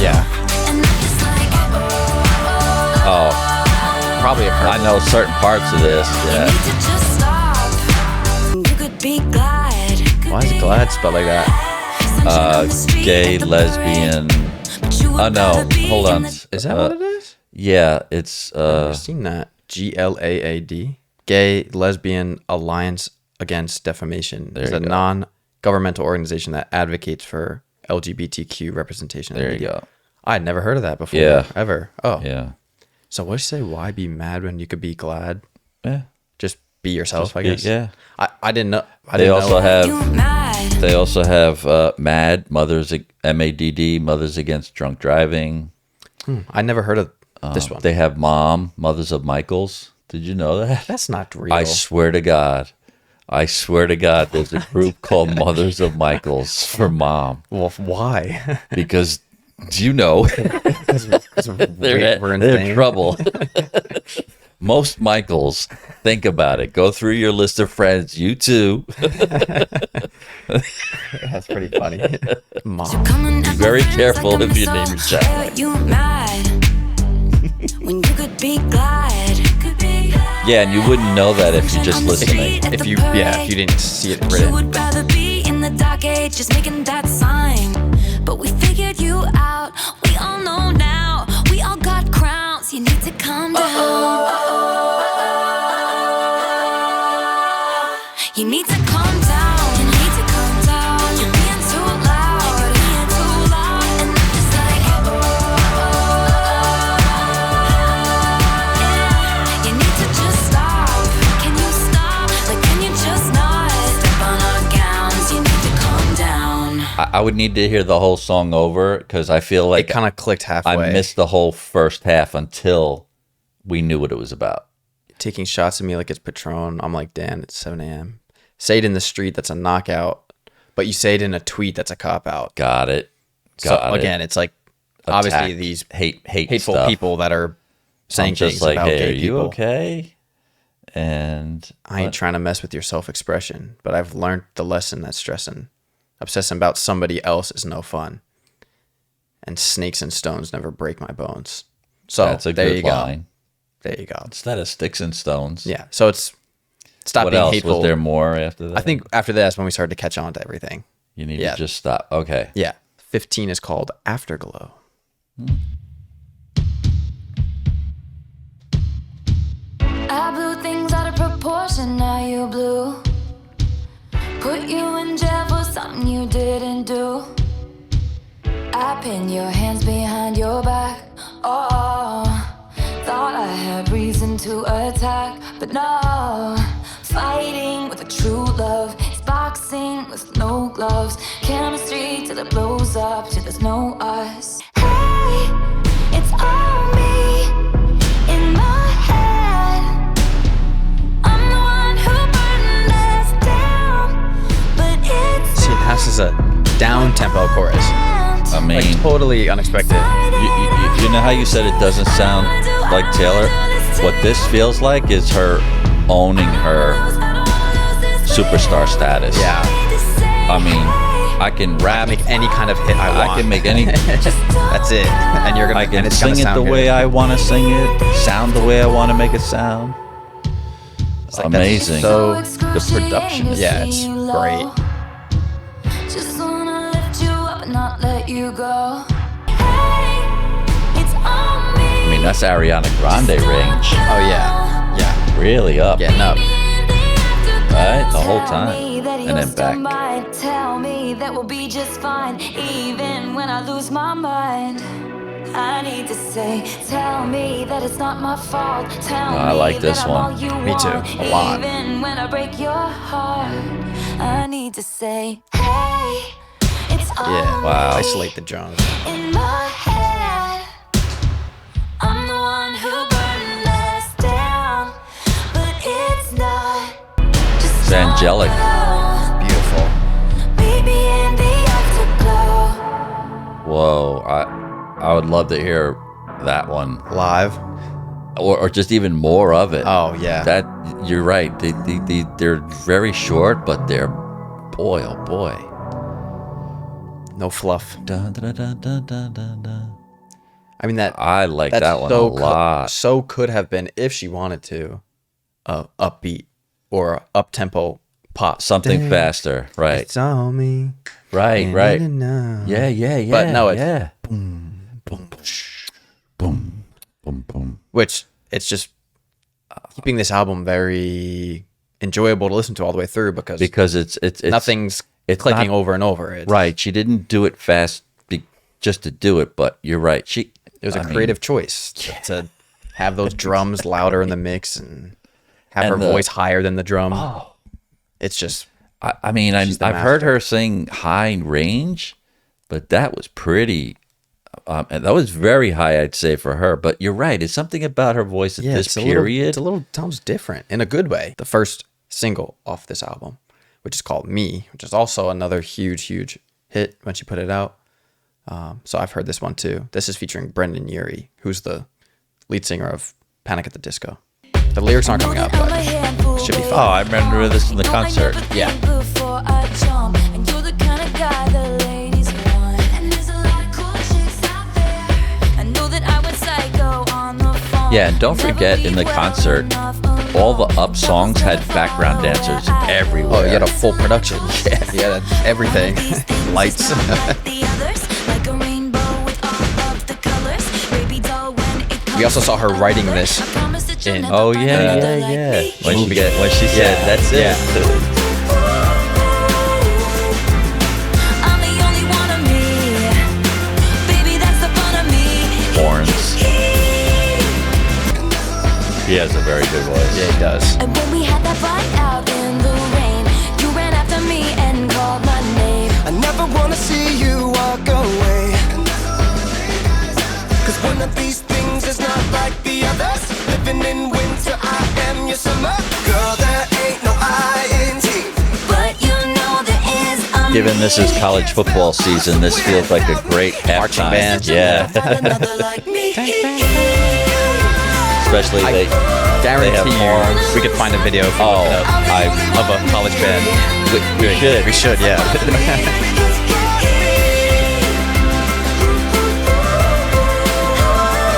Yeah. Oh, Probably a I purpose. know certain parts of this. Yeah. Why is glad spelled like that? Gay, lesbian. Oh no, hold on. Is that what it is? Yeah, it's I've seen that. GLAAD. Gay Lesbian Alliance Against Defamation. It's you a go. non-governmental organization that advocates for LGBTQ representation. in there you media. go. I had never heard of that before. Yeah. Ever. Oh. Yeah. So what do you say? Why be mad when you could be glad? Yeah. Just be yourself, I be- guess. yeah. I didn't know. They also have have. they also have MAD Mothers MADD Mothers Against Drunk Driving. I never heard of this one. They have Mom Mothers of Michaels. Did you know that? That's not real. I swear to God. There's a group called Mothers of Michaels for mom. Well, why? Because, you know, they're We're in insane. trouble. Most Michaels, think about it. Go through your list of friends. You too. That's pretty funny. Mom. Be very careful if you name your child. You mad when you could be glad. Yeah, and you wouldn't know that if you're just listening. If you didn't see it You written. would rather be in the dark age, just making that sign. But we figured you out. We all know now. We all got crowns. You need to calm down. You need to calm down. You need to calm down. You're being too loud. You're being too loud. And I'm just like, yeah. You need to just stop. Can you stop? Like, can you just not step on our gowns? You need to calm down. I would need to hear the whole song over because I feel It like kind of clicked halfway. I missed the whole first half until we knew what it was about. Taking shots at me like it's Patron. I'm like, Dan, it's 7 a.m. Say it in the street, that's a knockout. But you say it in a tweet, that's a cop out. Got it. So Got it. again, it's like obviously Attack, these hateful hateful people that are saying I'm just things like, about hey, gay are you people. okay? And I ain't trying to mess with your self-expression, but I've learned the lesson that stressing, obsessing about somebody else is no fun. And snakes and stones never break my bones. So that's a there good you go. line. There you go. Instead of sticks and stones. Yeah. So it's stop What being else? hateful. Was there more after that? I think after that's when we started to catch on to everything. you need yeah. to just stop. Okay. Yeah. 15 is called Afterglow. I blew things out of proportion, now you blew. Put you in jail for something you didn't do. I pinned your hands behind your back. Oh, thought I had reason to attack, but no. Fighting with a true love is boxing with no gloves. Chemistry till it blows up, till there's no us. Hey, it's all me in my head. I'm the one who burned us down, but it's See, this is a down tempo chorus. I mean, Like totally unexpected. you know how you said it doesn't sound like Taylor? What this feels like is her owning her superstar status. Yeah. I mean, I can rap. Make any kind of hit I want. I can make any. That's it. And you're gonna. I can and it's sing gonna it sound the good. way I want to sing it, sound the way I want to make it sound. It's like, that's Amazing. So The production is- yeah, it's great. Just wanna lift you up and not let you go. Hey, it's on me. I mean, that's Ariana Grande range. Oh yeah. Yeah. Really up. Getting up. Right? The whole time. And then back. Tell me that we'll be just fine, even when I lose my mind. I need to say, tell me that it's not my fault. Tell I me like this that I'm one. all you Me too, want, a lot. Even when I break your heart, I need to say, hey, it's all Yeah. Wow. Isolate the drums. in my head. I'm the one who burned us down, but it's not just It's angelic. Beautiful. Baby in the afterglow. Whoa. I would love to hear that one. Live. Or just even more of it. Oh yeah. That you're right. They're very short, but they're, boy, oh boy. No fluff. Dun, dun, dun, dun, dun, dun, dun. I mean, I like that one a lot. So could have been, if she wanted to, upbeat or up tempo pop. Something faster, right? It's all me. Right. Yeah. But no, it's boom, boom, boom, boom, boom. Which it's just keeping this album very enjoyable to listen to all the way through because it's nothing's clicking over and over. It's, right. She didn't do it fast just to do it, but you're right. It was a creative choice to have those drums louder in the mix and have her voice higher than the drum. Oh. It's just. I mean, I've heard her sing high range, but that was pretty. And that was very high, I'd say, for her. But you're right. It's something about her voice at this period. Sounds different in a good way. The first single off this album, which is called Me, which is also another huge hit when she put it out. So I've heard this one too. This is featuring Brendan Urie, who's the lead singer of Panic at the Disco. The lyrics aren't coming up, but it should be fun. Oh, I remember this in the concert. Yeah. Yeah, and don't forget in the concert, all the up songs had background dancers everywhere. Oh, you had a full production. Yeah, you had everything. Lights. We also saw her writing this in. Oh yeah. When she said, "That's it." Horns. He has a very good voice. Yeah, he does. And when we had that fight out in the rain, you ran after me and called my name. I never wanna see you walk away. Cause one of these things is not like the others. Living in winter, I am your summer. Girl, there ain't no INT. But you know there is a Given this is college football season, this feels like a great Marching halftime. band. Yeah. another like me. Especially I they guarantee have horns. we could find a video of a college band. We should. We should, yeah.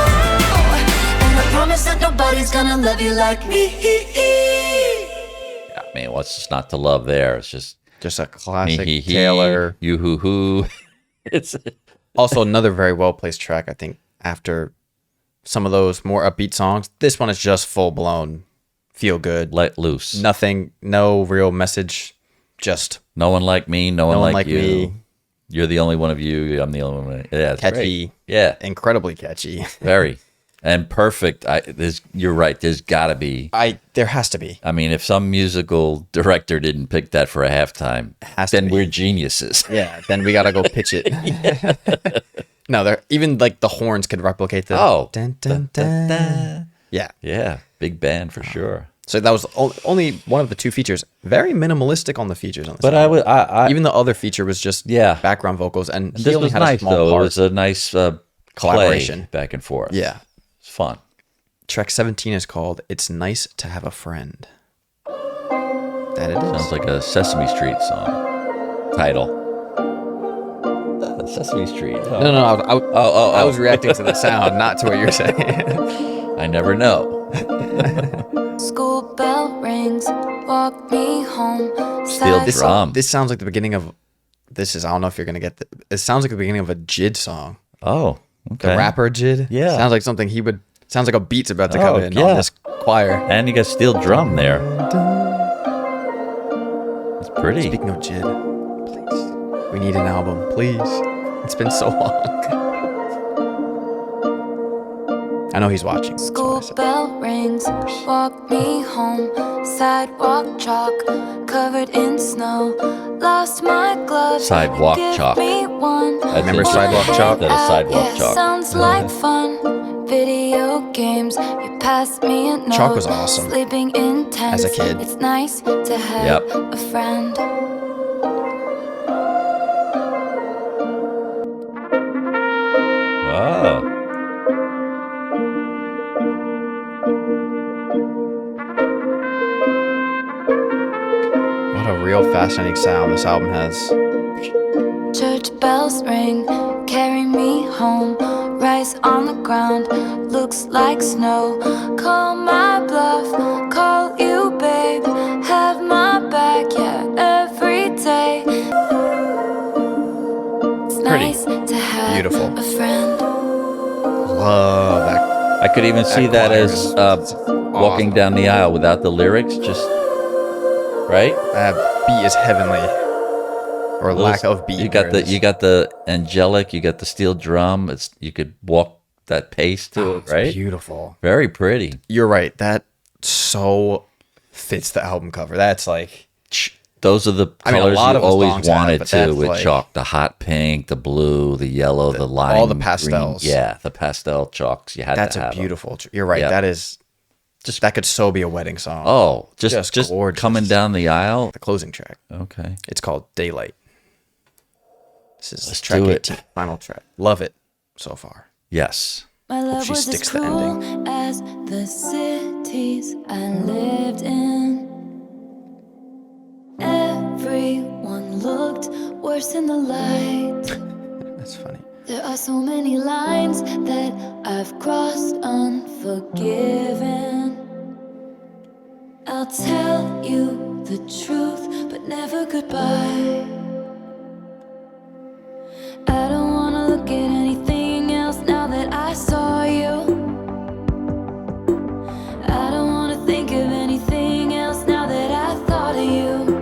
And I promise that nobody's gonna love you like me. I mean, what's just not to love there? It's just Just a classic me, Taylor. you hoo hoo. It's Also, another very well placed track, I think, after some of those more upbeat songs. This one is just full blown feel good. let loose. Nothing, no real message. Just No one like me. No one like you. me. You're the only one of you. I'm the only one. Yeah, it's Catchy. great. Yeah, Incredibly catchy. very and perfect. You're right. There's got to be. There has to be. I mean, if some musical director didn't pick that for a halftime, Has to then be. we're geniuses. Yeah, then we gotta go pitch it. No, they're even like the horns could replicate the. Oh. Dun, dun, dun. Yeah. Yeah, big band for sure. So that was only one of the two features. Very minimalistic on the features on this. But album. I even the other feature was just background vocals, and he this only was had nice a small though. part. It was a nice Collaboration. play back and forth. Yeah. It's fun. Track 17 is called "It's Nice to Have a Friend." That it is. Sounds like a Sesame Street song title. Sesame Street. Oh. No. I was reacting to the sound, not to what you're saying. I never know. School bell rings, walk me home. Steel Sad drum. This sounds like the beginning of. This is. I don't know if you're gonna get. It sounds like the beginning of a Jid song. Oh, okay. The rapper Jid. Yeah. Sounds like something he would. Sounds like a beat's about to come in yeah. on this choir. And you got steel drum there. It's pretty. Speaking of Jid, please, we need an album, please. It's been so long. I know he's watching. that's School why I said- bell rings, walk me home. Sidewalk chalk, covered in snow. Lost my glove. Sidewalk give chalk. Me one. Remember Sidewalk Chalk? That is Sidewalk Yeah, Chalk. sounds like fun. Video games, you passed me a note. Chalk was awesome. Sleeping in tents. As a kid. It's nice to have Yep. a friend. Oh. What a real fascinating sound this album has. Church bells ring, carry me home. Rice on the ground, looks like snow. Call my bluff, call you babe. Have my back, yeah, every day. It's nice to have beautiful. a friend. Love that. I could even see that choir as is walking awesome. down the aisle without the lyrics, just right. That beat is heavenly. Or lack of beat. You got the angelic, you got the steel drum. You could walk that pace to it, right? Beautiful. Very pretty. You're right. That so fits the album cover. That's like, Those are the I mean, a colors lot you of the always songs have, wanted but to that's with like- chalk. The hot pink, the blue, the yellow, the lime, all the green. pastels. Yeah, the pastel chalks. You had that's to have a 'em. beautiful. You're right. Yeah. That is just that could so be a wedding song. Oh, just gorgeous. coming down the aisle. The closing track. Okay. It's called Daylight. This is Let's track do it. 18, final track. Love it so far. Yes. My love she was as sticks the cruel ending. as the cities I lived in. Everyone looked worse in the light. That's funny. There are so many lines that I've crossed unforgiven. I'll tell you the truth, but never goodbye. I don't wanna look at anything else now that I saw you. I don't wanna think of anything else now that I thought of you.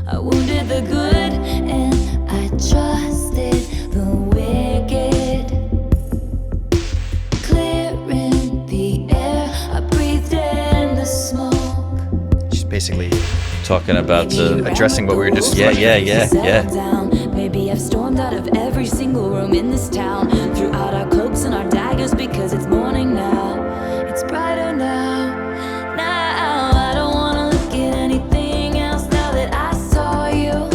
I wounded the good and I trusted the wicked. Clearing the air, I breathed in the smoke. She's basically Talking about the addressing what we were just Yeah. Down. Maybe I've stormed out of every single room in this town. Threw out our cloaks and our daggers because it's morning now. It's brighter now. Now I don't wanna look at anything else now that I saw you.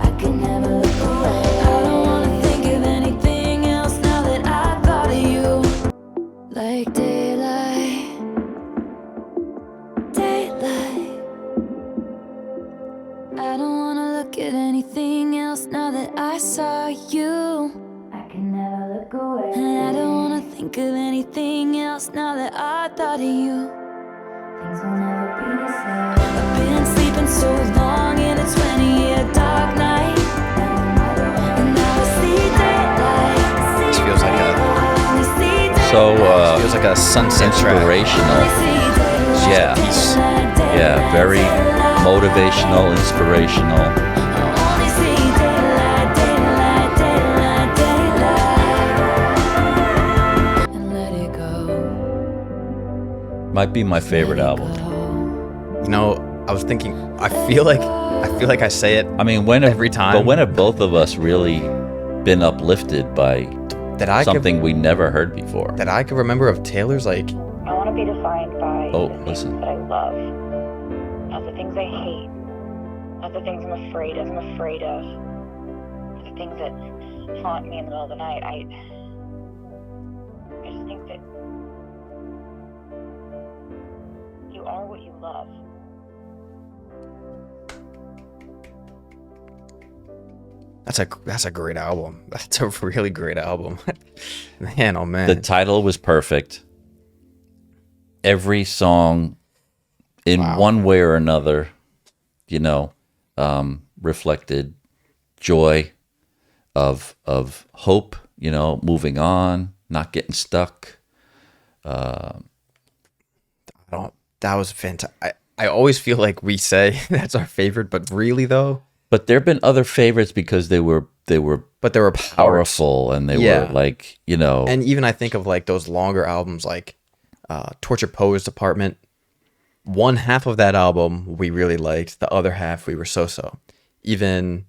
I can never look away. I don't wanna think of anything else now that I thought of you. Like daylight, daylight. I don't wanna look at anything else now that I saw you. I can never look away. And I don't wanna think of anything else now that I thought of you. Things will never be the same. I've been sleeping so long in a 20-year dark night. And now I see daylight. This feels like feels like a sunset track. inspirational. Yeah. Peace. Yeah, very motivational, inspirational. Might be my favorite album. You know, I was thinking. I feel like I say it I mean, when every time. But when have both of us really been uplifted by that I something we never heard before? that I could remember of Taylor's. Like, I want to be defined by Oh, the things listen. that I love, not the things I hate, not the things I'm afraid of, the things that haunt me in the middle of the night. I just think that you are what you love. that's a great album. That's a really great album. Man, oh man. The title was perfect. Every song, in one way or another, reflected joy, of hope. Moving on, not getting stuck. That was fantastic. I always feel like we say that's our favorite, but really though. But there have been other favorites because they were But there were parts. powerful and they Yeah. were like, And even I think of like those longer albums like Torture Poe's Department. One half of that album we really liked. The other half we were so-so. Even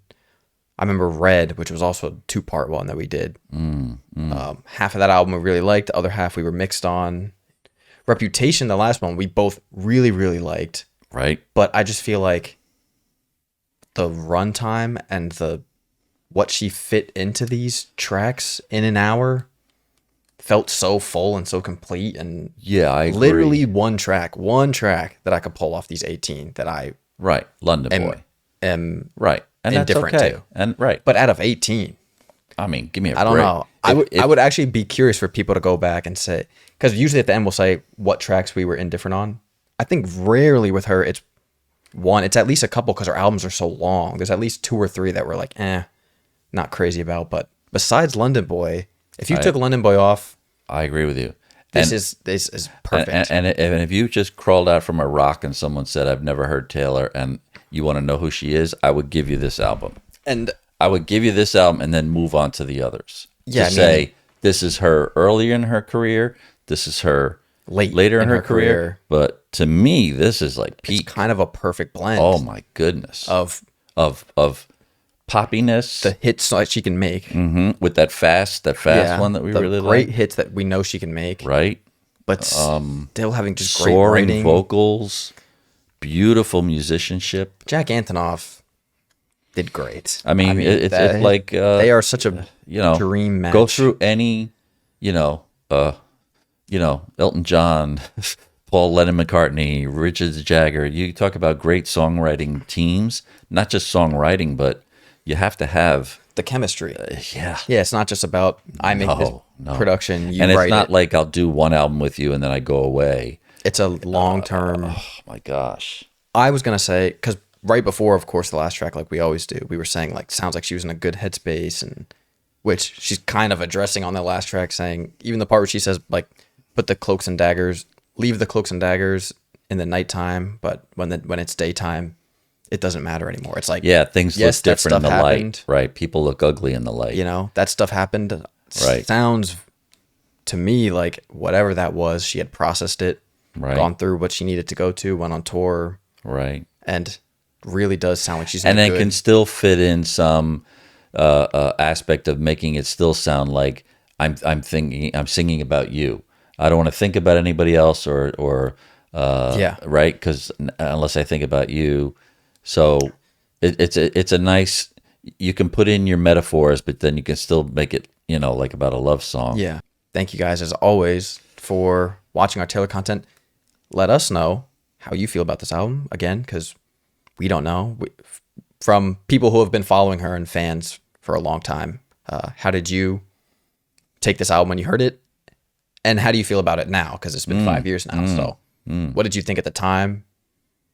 I remember Red, which was also a 2-part one that we did. Half of that album we really liked. The other half we were mixed on. Reputation, the last one, we both really, really liked. right. But I just feel like the runtime and what she fit into these tracks in an hour felt so full and so complete, and Yeah, I literally agree. one track that I could pull off these 18 that I Right, London am Boy. am Right. And that's indifferent okay. to. And right. But out of 18, I mean, give me a I don't break. know. I would actually be curious for people to go back and say, because usually at the end we'll say what tracks we were indifferent on. I think rarely with her it's one. It's at least a couple because her albums are so long. There's at least 2 or 3 that we're like, not crazy about. But besides London Boy, if you took London Boy off, I agree with you. this is perfect. And if you just crawled out from a rock and someone said, I've never heard Taylor, and you want to know who she is, I would give you this album. And I would give you this album and then move on to the others. Yeah, to say this is her earlier in her career, this is her later in her career. But to me, this is like peak. it's kind of a perfect blend. Oh my goodness! Of poppiness, the hits that she can make. with that fast one that we the really great like, hits that we know she can make. right? But still having just great Soaring writing. vocals, beautiful musicianship. Jack Antonoff did great. I mean it's like they are such a dream match. Go through any, Elton John, Paul Lennon McCartney, Richard Jagger. You talk about great songwriting teams, not just songwriting, but you have to have the chemistry. yeah. It's not just about I make this production, you And write it's not it. like I'll do one album with you and then I go away. It's a long term. Oh my gosh. I was gonna say because right before, of course, the last track, like we always do, we were saying like sounds like she was in a good headspace, and which she's kind of addressing on the last track, saying even the part where she says like put the cloaks and daggers, leave the cloaks and daggers in the nighttime, but when it's daytime, it doesn't matter anymore. It's like Things yes, look that different in the stuff light. happened. Right. People look ugly in the light. That stuff happened. Right. Sounds to me like whatever that was, she had processed it, Right. gone through what she needed to go to, went on tour, Right. and really does sound like she's in And a then good, can still fit in some aspect of making it still sound like I'm singing about you. I don't want to think about anybody else or right, because unless I think about you, so it's a nice, you can put in your metaphors, but then you can still make it like about a love song. Yeah. Thank you guys as always for watching our Taylor content. Let us know how you feel about this album again, because we don't know. From people who have been following her and fans for a long time, how did you take this album when you heard it? And how do you feel about it now? Because it's been 5 years now. So what did you think at the time?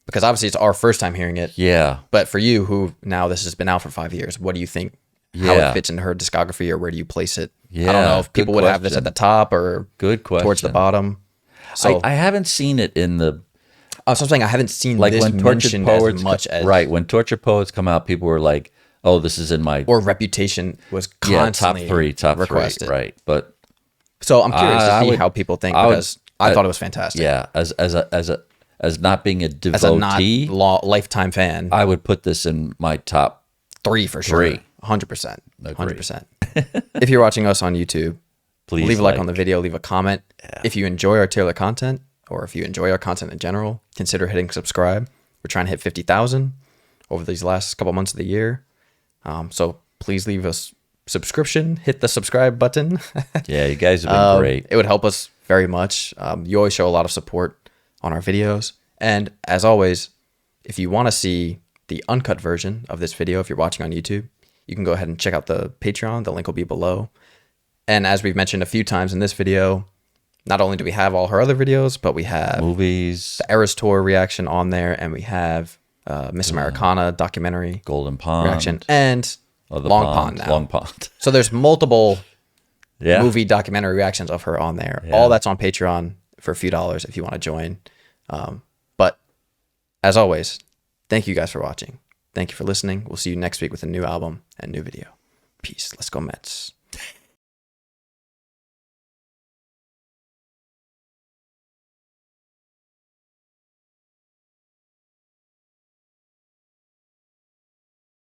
Because obviously it's our first time hearing it. Yeah. But for you, who now this has been out for 5 years, what do you think? How it fits into her discography, or where do you place it? Yeah, I don't know if good people would have this question. at the top or Good towards the question. bottom. So I haven't seen it in the so I'm saying I haven't seen like this when Tortured mentioned Poets as much as right when Tortured Poets come out, people were like, "Oh, this is in my or Reputation was constantly top requested. three, right?" But So I'm curious I to see would- how people think, I would- because I thought it was fantastic. yeah, as not being a As a not devotee, lifetime fan, I would put this in my top 3 for sure. Three. 100%. Agreed. 100%. If you're watching us on YouTube, Please leave a like on the video, leave a comment. If you enjoy our Taylor content, or if you enjoy our content in general, consider hitting subscribe. We're trying to hit 50,000 over these last couple months of the year. So please leave us subscription, hit the subscribe button. Yeah, you guys have been great. It would help us very much. You always show a lot of support on our videos. And as always, if you want to see the uncut version of this video, if you're watching on YouTube, you can go ahead and check out the Patreon. The link will be below. And as we've mentioned a few times in this video, not only do we have all her other videos, but we have Movies, the Eras Tour reaction on there, and we have Miss Americana documentary Golden Pond, reaction, and the Long Pond now. Long Pond. So there's multiple Yeah, movie documentary reactions of her on there. All that's on Patreon for a few dollars if you want to join. But as always, thank you guys for watching. Thank you for listening. We'll see you next week with a new album and new video. Peace. Let's go Mets.